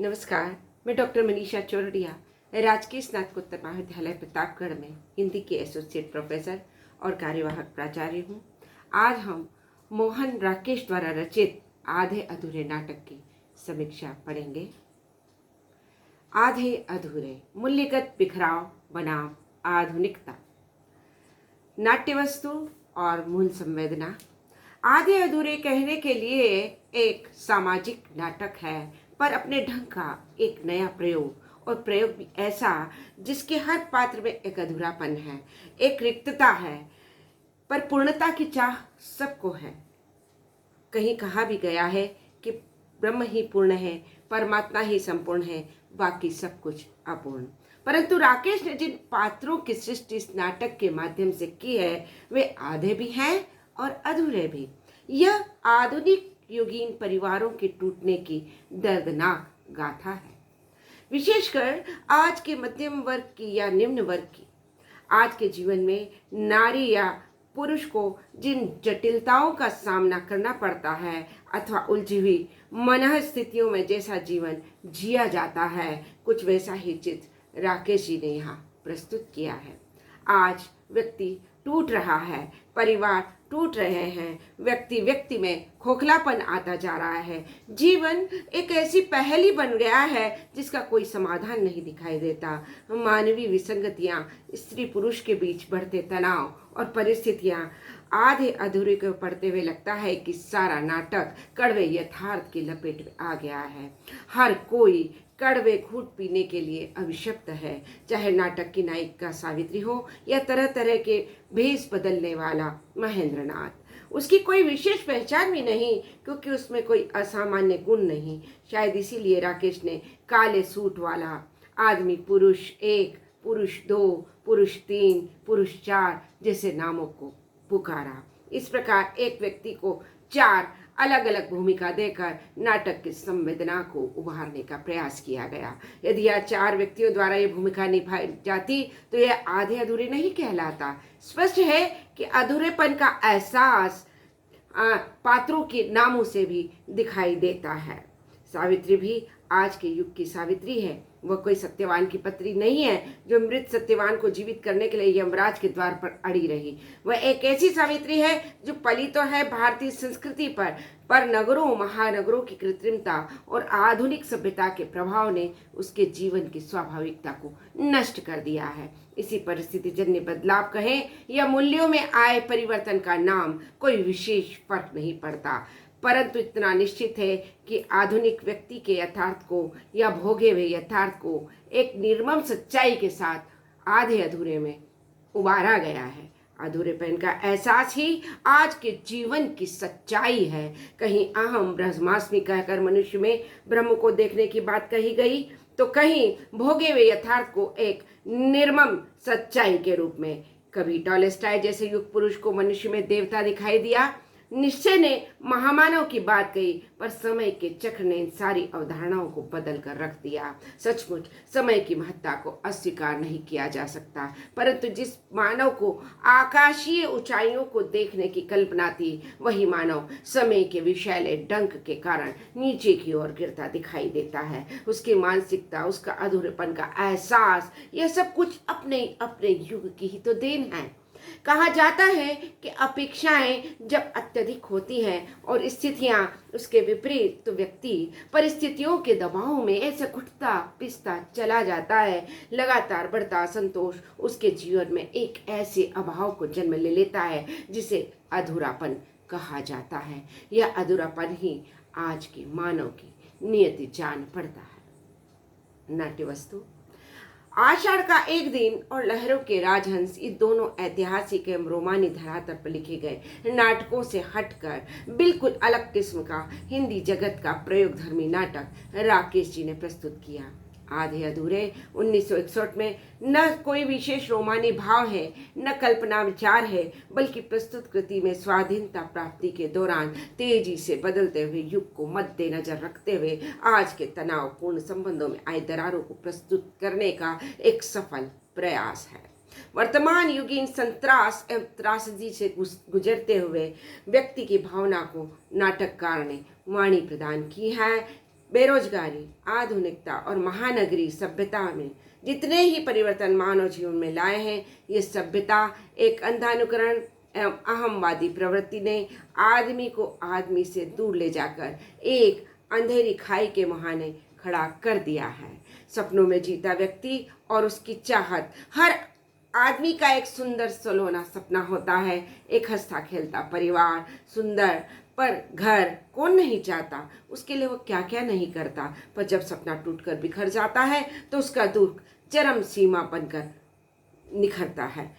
नमस्कार, मैं डॉक्टर मनीषा चौरडिया, राजकीय स्नातकोत्तर महाविद्यालय प्रतापगढ़ में हिंदी के एसोसिएट प्रोफेसर और कार्यवाहक प्राचार्य हूँ। आज हम मोहन राकेश द्वारा रचित आधे अधूरे नाटक की समीक्षा पढ़ेंगे। आधे अधूरे, मूल्यगत बिखराव बनाम आधुनिकता, नाट्य वस्तु और मूल संवेदना। आधे अधूरे कहने के लिए एक सामाजिक नाटक है, पर अपने ढंग का एक नया प्रयोग, और प्रयोग भी ऐसा जिसके हर पात्र में एक अधूरापन है, एक रिक्तता है, पर पूर्णता की चाह सबको है। कहीं कहा भी गया है कि ब्रह्म ही पूर्ण है, परमात्मा ही संपूर्ण है, बाकी सब कुछ अपूर्ण। परंतु राकेश ने जिन पात्रों की सृष्टि इस नाटक के माध्यम से की है, वे आधे भी हैं और अधूरे भी। यह आधुनिक युगीन परिवारों के टूटने की दर्दनाक गाथा है, विशेषकर आज के मध्यम वर्ग की या निम्न वर्ग की। आज के जीवन में नारी या पुरुष को जिन जटिलताओं का सामना करना पड़ता है अथवा उलझी हुई मन स्थितियों में जैसा जीवन जिया जाता है, कुछ वैसा ही चित्र राकेश जी ने यहाँ प्रस्तुत किया है। आज व्यक्ति टूट रहा है, परिवार टूट रहे हैं, व्यक्ति व्यक्ति में खोखलापन आता जा रहा है। जीवन एक ऐसी पहेली बन गया है जिसका कोई समाधान नहीं दिखाई देता। मानवीय विसंगतियां, स्त्री पुरुष के बीच बढ़ते तनाव और परिस्थितियां आधे अधूरे को पढ़ते हुए लगता है कि सारा नाटक कड़वे यथार्थ की लपेट में आ गया है। हर कोई कड़वे घूंट पीने के लिए अभिशप्त है, चाहे नाटक की नायिका सावित्री हो या तरह तरह के भेष बदलने वाला महेंद्र नाथ। उसकी कोई विशेष पहचान भी नहीं, क्योंकि उसमें कोई असामान्य गुण नहीं। शायद इसीलिए राकेश ने काले सूट वाला आदमी पुरुष 1, पुरुष 2, पुरुष 3, पुरुष 4 जैसे नामों को पुकारा। इस प्रकार एक व्यक्ति को 4 अलग अलग भूमिका देकर नाटक की संवेदना को उभारने का प्रयास किया गया। यदि यह 4 व्यक्तियों द्वारा ये भूमिका निभाई जाती तो यह आधे अधूरे नहीं कहलाता। स्पष्ट है कि अधूरेपन का एहसास पात्रों के नामों से भी दिखाई देता है। सावित्री भी आज के युग की सावित्री है। वह कोई सत्यवान की पत्री नहीं है जो मृत सत्यवान को जीवित करने के लिए यमराज के द्वार पर अड़ी रही। वह एक ऐसी सावित्री है जो पली तो है भारतीय संस्कृति पर नगरों महानगरों की कृत्रिमता और आधुनिक सभ्यता के प्रभाव ने उसके जीवन की स्वाभाविकता को नष्ट कर दिया है। इसी परिस्थिति जन्य बदलाव कहें या मूल्यों में आए परिवर्तन का नाम, कोई विशेष फर्क नहीं पड़ता। परंतु इतना निश्चित है कि आधुनिक व्यक्ति के यथार्थ को या भोगे हुए यथार्थ को एक निर्मम सच्चाई के साथ आधे अधूरे में उबारा गया है। अधूरेपन का एहसास ही आज के जीवन की सच्चाई है। कहीं अहम ब्रह्मास्मि कहकर मनुष्य में ब्रह्म को देखने की बात कही गई, तो कहीं भोगे हुए यथार्थ को एक निर्मम सच्चाई के रूप में। कभी टॉलस्टॉय जैसे युग पुरुष को मनुष्य में देवता दिखाई दिया। निश्चय ने महामानव की बात कही, पर समय के चक्र ने इन सारी अवधारणाओं को बदल कर रख दिया। सचमुच समय की महत्ता को अस्वीकार नहीं किया जा सकता, परंतु जिस मानव को आकाशीय ऊंचाइयों को देखने की कल्पना थी, वही मानव समय के विषैले डंक के कारण नीचे की ओर गिरता दिखाई देता है। उसकी मानसिकता, उसका अधूरेपन का एहसास, यह सब कुछ अपने अपने युग की ही तो देन है। कहा जाता है कि अपेक्षाएं जब अत्यधिक होती हैं और स्थितियां उसके विपरीत, तो व्यक्ति परिस्थितियों के दबाव में ऐसा घुटता पिसता चला जाता है। लगातार बढ़ता असंतोष उसके जीवन में एक ऐसे अभाव को जन्म ले लेता है जिसे अधूरापन कहा जाता है। यह अधूरापन ही आज के मानव की नियति जान पड़ता है। नाट्य वस्तु, आषाढ़ का एक दिन और लहरों के राजहंस, ये दोनों ऐतिहासिक एवं रोमानी धरातल पर लिखे गए नाटकों से हटकर बिल्कुल अलग किस्म का हिंदी जगत का प्रयोगधर्मी नाटक राकेश जी ने प्रस्तुत किया। आधे अधूरे 1961 में न कोई विशेष रोमानी भाव है, न कल्पना विचार है, बल्कि प्रस्तुत कृति में स्वाधीनता प्राप्ति के दौरान तेजी से बदलते हुए युग को मद्देनजर रखते हुए आज के तनावपूर्ण संबंधों में आए दरारों को प्रस्तुत करने का एक सफल प्रयास है। वर्तमान युगीन संत्रास एवं त्रासदी से गुजरते हुए व्यक्ति की भावना को नाटककार ने वाणी प्रदान की है। बेरोजगारी, आधुनिकता और महानगरी सभ्यता में जितने ही परिवर्तन मानव जीवन में लाए हैं, ये सभ्यता एक अंधानुकरण एवं अहमवादी प्रवृत्ति ने आदमी को आदमी से दूर ले जाकर एक अंधेरी खाई के मुहाने खड़ा कर दिया है। सपनों में जीता व्यक्ति और उसकी चाहत, हर आदमी का एक सुंदर सलोना सपना होता है, एक हंसता खेलता परिवार, सुंदर पर घर कौन नहीं चाहता, उसके लिए वो क्या क्या नहीं करता। पर जब सपना टूटकर बिखर जाता है तो उसका दुख चरम सीमा बनकर निखरता है।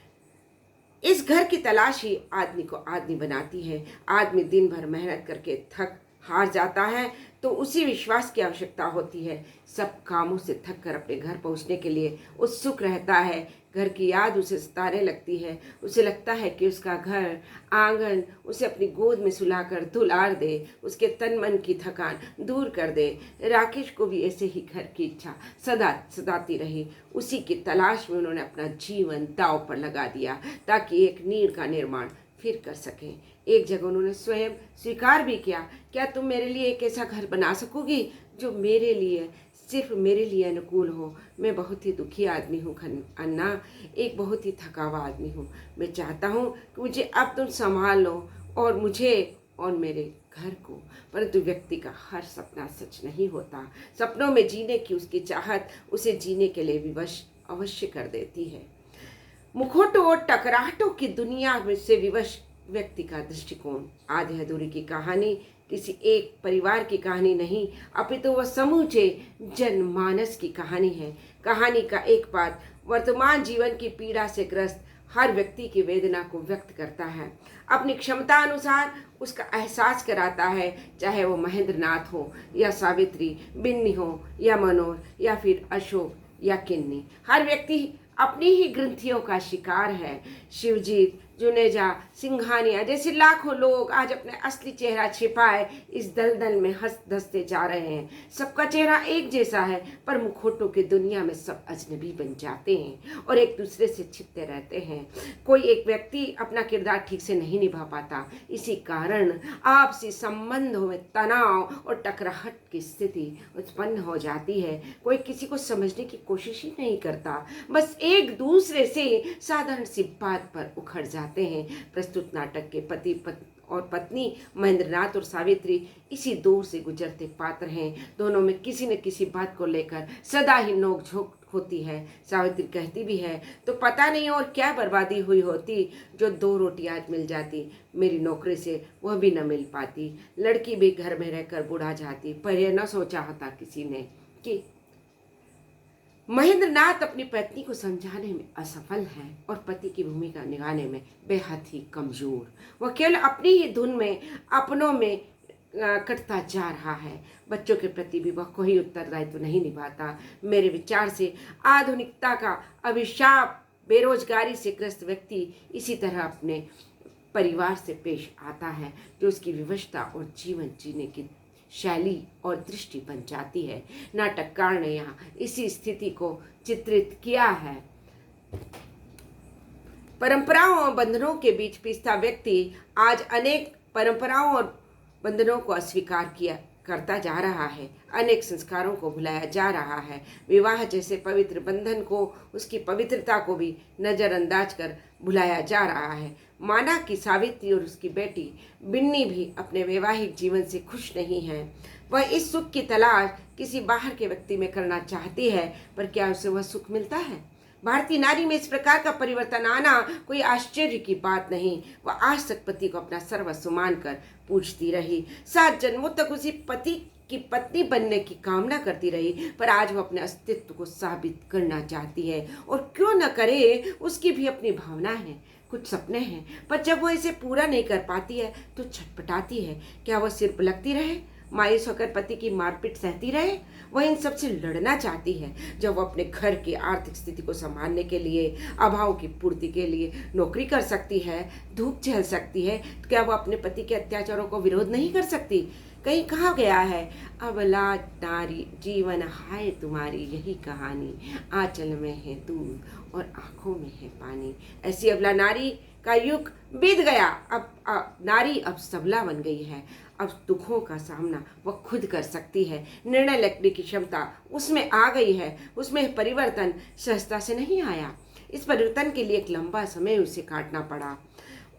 इस घर की तलाश ही आदमी को आदमी बनाती है। आदमी दिन भर मेहनत करके थक हार जाता है तो उसी विश्वास की आवश्यकता होती है। सब कामों से थक कर अपने घर पहुंचने के लिए उत्सुक रहता है। घर की याद उसे सताने लगती है। उसे लगता है कि उसका घर आंगन उसे अपनी गोद में सुलाकर दुलार दे, उसके तन मन की थकान दूर कर दे। राकेश को भी ऐसे ही घर की इच्छा सदाती रही। उसी की तलाश में उन्होंने अपना जीवन दांव पर लगा दिया ताकि एक नींव का निर्माण फिर कर सकें। एक जगह उन्होंने स्वयं स्वीकार भी किया, क्या तुम मेरे लिए एक ऐसा घर बना सकोगी जो मेरे लिए, सिर्फ मेरे लिए अनुकूल हो। मैं बहुत ही दुखी आदमी हूँ अन्ना, एक बहुत ही थका हुआ आदमी हूँ। मैं चाहता हूँ कि मुझे अब तुम संभाल लो और मुझे और मेरे घर को। परंतु व्यक्ति का हर सपना सच नहीं होता। सपनों में जीने की उसकी चाहत उसे जीने के लिए विवश अवश्य कर देती है। मुखौटों और टकराहटों की दुनिया में से विवश व्यक्ति का दृष्टिकोण। आधे अधूरी की कहानी किसी एक परिवार की कहानी नहीं, अपितु वह समूचे जनमानस की कहानी है। कहानी का एक पात्र वर्तमान जीवन की पीड़ा से ग्रस्त हर व्यक्ति की वेदना को व्यक्त करता है, अपनी क्षमता अनुसार उसका एहसास कराता है, चाहे वो महेंद्र नाथ हो या सावित्री, बिन्नी हो या मनोहर या फिर अशोक या किन्नी। हर व्यक्ति अपनी ही ग्रंथियों का शिकार है। शिवजीत, जुनेजा, सिंघानिया जैसे लाखों लोग आज अपने असली चेहरा छिपाए इस दलदल में हंस धसते जा रहे हैं। सबका चेहरा एक जैसा है, पर मुखौटों की दुनिया में सब अजनबी बन जाते हैं और एक दूसरे से छिपते रहते हैं। कोई एक व्यक्ति अपना किरदार ठीक से नहीं निभा पाता। इसी कारण आपसी संबंधों में तनाव और टकराहट की स्थिति उत्पन्न हो जाती है। कोई किसी को समझने की कोशिश ही नहीं करता, बस एक दूसरे से साधारण सी बात पर उखड़ जाते हैं। प्रस्तुत नाटक के पति और पत्नी महेंद्रनाथ और सावित्री इसी दौर से गुजरते पात्र हैं। दोनों में किसी न किसी बात को लेकर सदा ही नोकझोंक होती है। सावित्री कहती भी है, तो पता नहीं और क्या बर्बादी हुई होती जो 2 रोटी आज मिल जाती, मेरी नौकरी से वह भी न मिल पाती, लड़की भी घर में रहकर बूढ़ा जाती। पर यह न सोचा होता किसी ने कि महेंद्रनाथ अपनी पत्नी को समझाने में असफल है और पति की भूमिका निभाने में बेहद ही कमजोर। वह केवल अपनी ही धुन में, अपनों में कटता जा रहा है। बच्चों के प्रति भी वह कोई उत्तरदायित्व नहीं निभाता। मेरे विचार से आधुनिकता का अभिशाप बेरोजगारी से ग्रस्त व्यक्ति इसी तरह अपने परिवार से पेश आता है, जो उसकी विवशता और जीवन जीने की शैली और दृष्टि बन जाती है। नाटककार ने यहाँ इसी स्थिति को चित्रित किया है। परंपराओं और बंधनों के बीच पिसता व्यक्ति आज अनेक परंपराओं और बंधनों को अस्वीकार करता जा रहा है। अनेक संस्कारों को भुलाया जा रहा है। विवाह जैसे पवित्र बंधन को, उसकी पवित्रता को भी नज़रअंदाज कर भुलाया जा रहा है। माना कि सावित्री और उसकी बेटी बिन्नी भी अपने वैवाहिक जीवन से खुश नहीं है। वह इस सुख की तलाश किसी बाहर के व्यक्ति में करना चाहती है, पर क्या उसे वह सुख मिलता है? भारतीय नारी में इस प्रकार का परिवर्तन आना कोई आश्चर्य की बात नहीं। वह आज तक पति को अपना सर्वस्व मानकर पूजती रही, 7 जन्मों तक उसी पति की पत्नी बनने की कामना करती रही, पर आज वो अपने अस्तित्व को साबित करना चाहती है। और क्यों न करे, उसकी भी अपनी भावना है, कुछ सपने हैं, पर जब वो इसे पूरा नहीं कर पाती है तो छटपटाती है। क्या वह सिर पलकती रहे, मायूस होकर पति की मारपीट सहती रहे? वह इन सबसे लड़ना चाहती है। जब वह अपने घर की आर्थिक स्थिति को संभालने के लिए, अभाव की पूर्ति के लिए नौकरी कर सकती है, धूप झेल सकती है, तो क्या वह अपने पति के अत्याचारों को विरोध नहीं कर सकती? कहीं कहा गया है, अबला नारी जीवन हाय तुम्हारी यही कहानी, आंचल में है दूध और आंखों में है पानी। ऐसी अबला नारी का युग बीत गया। अब नारी अब सबला बन गई है। अब दुखों का सामना वह खुद कर सकती है। निर्णय लेने की क्षमता उसमें आ गई है। उसमें परिवर्तन सहजता से नहीं आया। इस परिवर्तन के लिए एक लंबा समय उसे काटना पड़ा।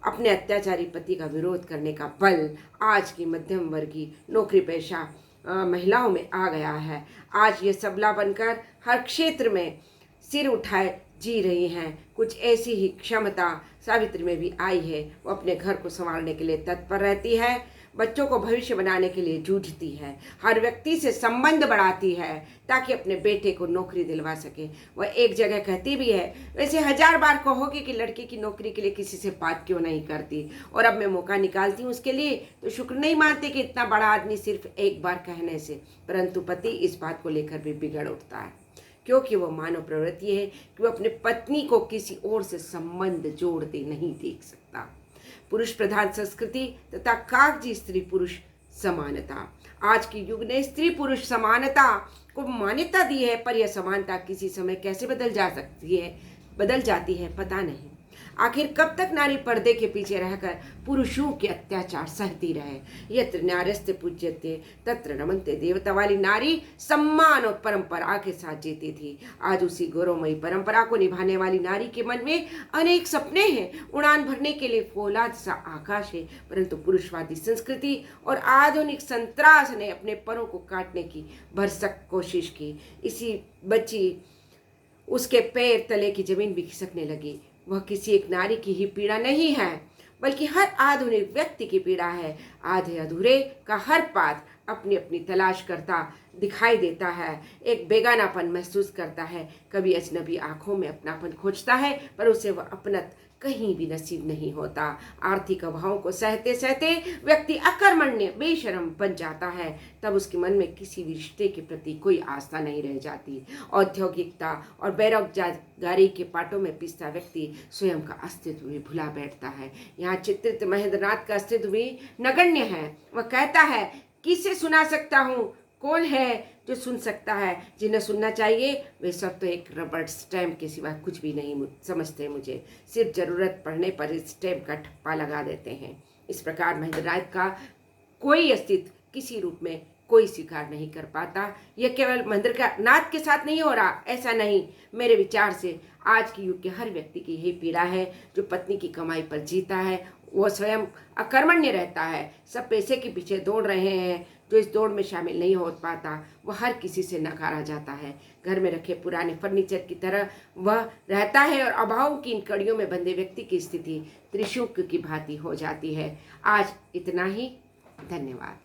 अपने अत्याचारी पति का विरोध करने का बल आज की मध्यम वर्गीय नौकरी पेशा महिलाओं में आ गया है। आज ये सबला बनकर हर क्षेत्र में सिर उठाए जी रही हैं। कुछ ऐसी ही क्षमता सावित्री में भी आई है। वो अपने घर को संभालने के लिए तत्पर रहती है, बच्चों को भविष्य बनाने के लिए जूझती है, हर व्यक्ति से संबंध बढ़ाती है ताकि अपने बेटे को नौकरी दिलवा सके। वह एक जगह कहती भी है, वैसे 1000 बार कहोगे कि लड़की की नौकरी के लिए किसी से बात क्यों नहीं करती, और अब मैं मौका निकालती हूँ उसके लिए तो शुक्र नहीं मानते कि इतना बड़ा आदमी सिर्फ एक बार कहने से। परंतु पति इस बात को लेकर भी बिगड़ उठता है, क्योंकि वह मानव प्रवृत्ति है कि वह अपने पत्नी को किसी और से संबंध जोड़ते नहीं देख सकता। पुरुष प्रधान संस्कृति तथा कागजी स्त्री पुरुष समानता। आज के युग ने स्त्री पुरुष समानता को मान्यता दी है, पर यह समानता किसी समय कैसे बदल जाती है पता नहीं। आखिर कब तक नारी पर्दे के पीछे रहकर पुरुषों के अत्याचार सहती रहे। यत्र नार्यस्ते पूज्यते तत्र नमन्ते देवता वाली नारी सम्मान और परंपरा के साथ जीती थी। आज उसी गौरवमयी परंपरा को निभाने वाली नारी के मन में अनेक सपने हैं। उड़ान भरने के लिए फौलाद सा आकाश है, परंतु पुरुषवादी संस्कृति और आधुनिक संतरास ने अपने परों को काटने की भरसक कोशिश की। इसी बची उसके पैर तले की जमीन भी खिसकने लगी। वह किसी एक नारी की ही पीड़ा नहीं है, बल्कि हर आधुनिक व्यक्ति की पीड़ा है। आधे अधूरे का हर पात अपनी अपनी तलाश करता दिखाई देता है, एक बेगानापन महसूस करता है, कभी अजनबी आंखों में अपनापन खोजता है, पर उसे वह अपनत कहीं भी नसीब नहीं होता। आर्थिक अभावों को सहते सहते व्यक्ति अकर्मण्य बेशर्म बन जाता है, तब उसके मन में किसी भी रिश्ते के प्रति कोई आस्था नहीं रह जाती। औद्योगिकता और बेरोजगारी के पाटों में पिसता व्यक्ति स्वयं का अस्तित्व भी भुला बैठता है। यहाँ चित्रित महेंद्रनाथ का अस्तित्व भी नगण्य है। वह कहता है, किसे सुना सकता हूँ, कौन है जो सुन सकता है। जिन्हें सुनना चाहिए वे सब तो एक रबड़ स्टैम्प के सिवा कुछ भी नहीं समझते मुझे, सिर्फ ज़रूरत पड़ने पर इस स्टैम्प का ठप्पा लगा देते हैं। इस प्रकार महेंद्रनाथ का कोई अस्तित्व किसी रूप में कोई स्वीकार नहीं कर पाता। यह केवल महेंद्रनाथ के साथ नहीं हो रहा, ऐसा नहीं। मेरे विचार से आज के युग के हर व्यक्ति की यही पीड़ा है, जो पत्नी की कमाई पर जीता है, वो स्वयं अकर्मण्य रहता है, सब पैसे के पीछे दौड़ रहे हैं। जो इस दौड़ में शामिल नहीं हो पाता वह हर किसी से नकारा जाता है। घर में रखे पुराने फर्नीचर की तरह वह रहता है, और अभाव की इन कड़ियों में बंधे व्यक्ति की स्थिति त्रिशूल की भांति हो जाती है। आज इतना ही, धन्यवाद।